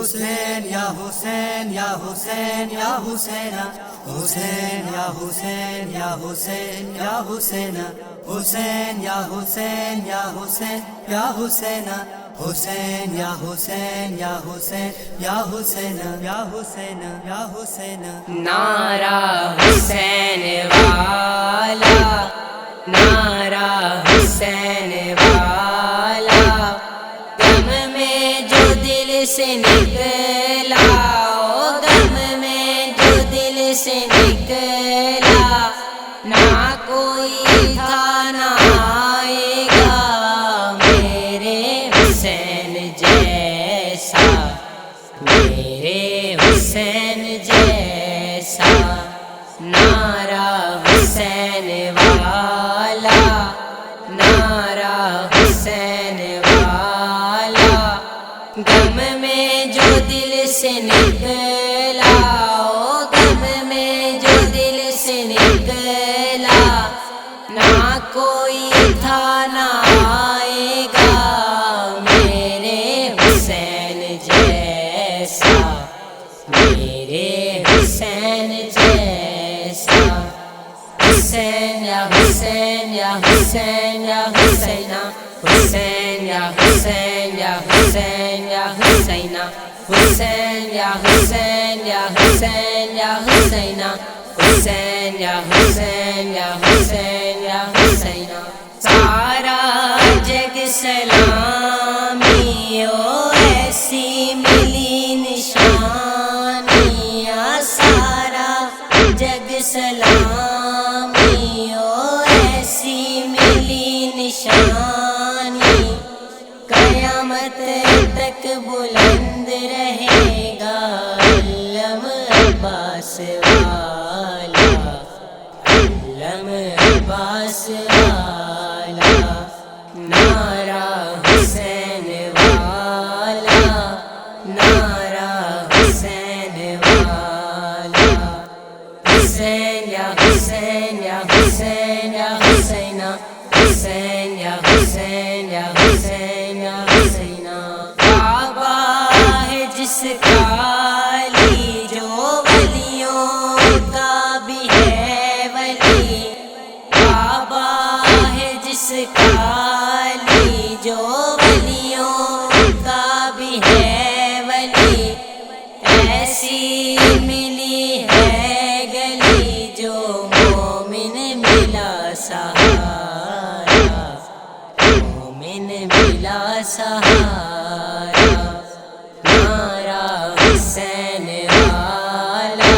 حسین یا حسین یا حسین یا حسین حسین یا حسین یا حسین یا حسین حسین یا حسین یا حسین یا حسین حسین یا حسین یا حسین یا حسین یا حسین یا حسین نعرہ حسین والا، نعرہ حسین والا، غم میں جو دل سے نکلا، غم میں جو دل سے نکلا، نہ کوئی تھا نہ آئے گا میرے حسین جیسا، میرے حسین جیسا، نعرہ حسین والا، نعرہ حسین والا، غم میں جو دل سے نکلا، غم میں جو دل سے نکلا، نہ کوئی تھا نہ آئے گا میرے حسین جیسا، میرے حسین جیسا، حسین یا حسین یا حسین یا حسینہ، حسین یا حسین یا حسین یا حسینہ، حسین یا حسین یا حسین یا حسینہ، حسین یا حسین یا حسین یا حسینہ، سارا جگ سلامی او ایسی ملی نشانیاں، سارا جگ سلامی او ایسی ملی نشانی، قیامت تک بلند رہے گا علم عباس والا، علم عباس والا، نعرہ حسین والا، نعرہ حسین والا، حسین یا حسین یا حسین یا حسینہ، حسین یا حسین یا حسین یا حسینہ، کعبہ ہے جس کا علی جو ولیوں کا بھی ہے ولی، کعبہ ہے جس کا علی جو ولیوں کا بھی ہے ولی، ایسی ملی ہے گلی جو مومن ملا سہارا، مومن ملا سہارا، نعرہ حسین والا،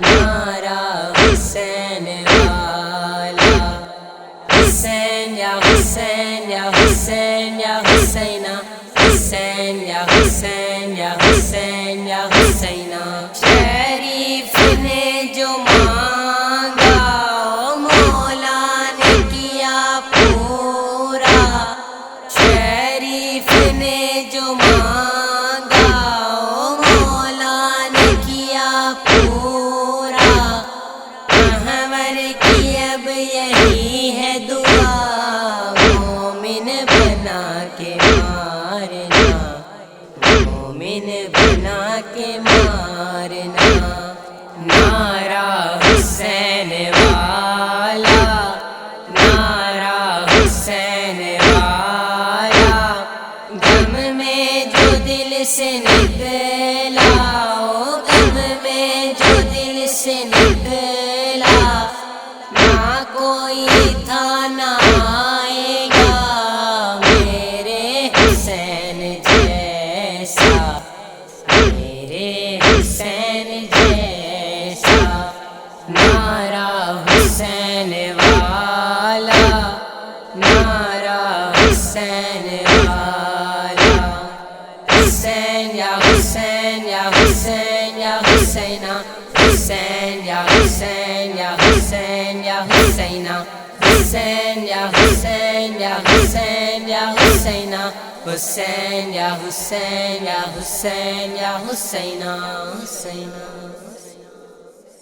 نعرہ حسین والا، حسین یا حسین یا حسین یا حسینہ، حسین یا حسین یا حسین یا حسینہ، شریف نے جو مانگا مولا نے کیا پورا، شریف نے جو مانگا مولا نے کیا پورا، احمر کی اب یہی ہے دعا مومن بنا کے مارنا، مومن بنا کے مارنا، نعرہ حسین والا، نعرہ حسین والا، غم میں جو دل سے نکلا، غم میں جو دل سے نکلا، نہ کوئی تھا نہ آئے گا میرے حسین جیسا، میرے حسین جیسا، نعرہ حسین والا، نعرہ حسین والا، حسین یا حسین یا حسین یا حسینہ، حسین یا حسین یا حسین یا حسینہ، حسین یا حسین یا حسین یا حسینہ، حسین یا حسین یا حسین یا حسینہ، حسینہ۔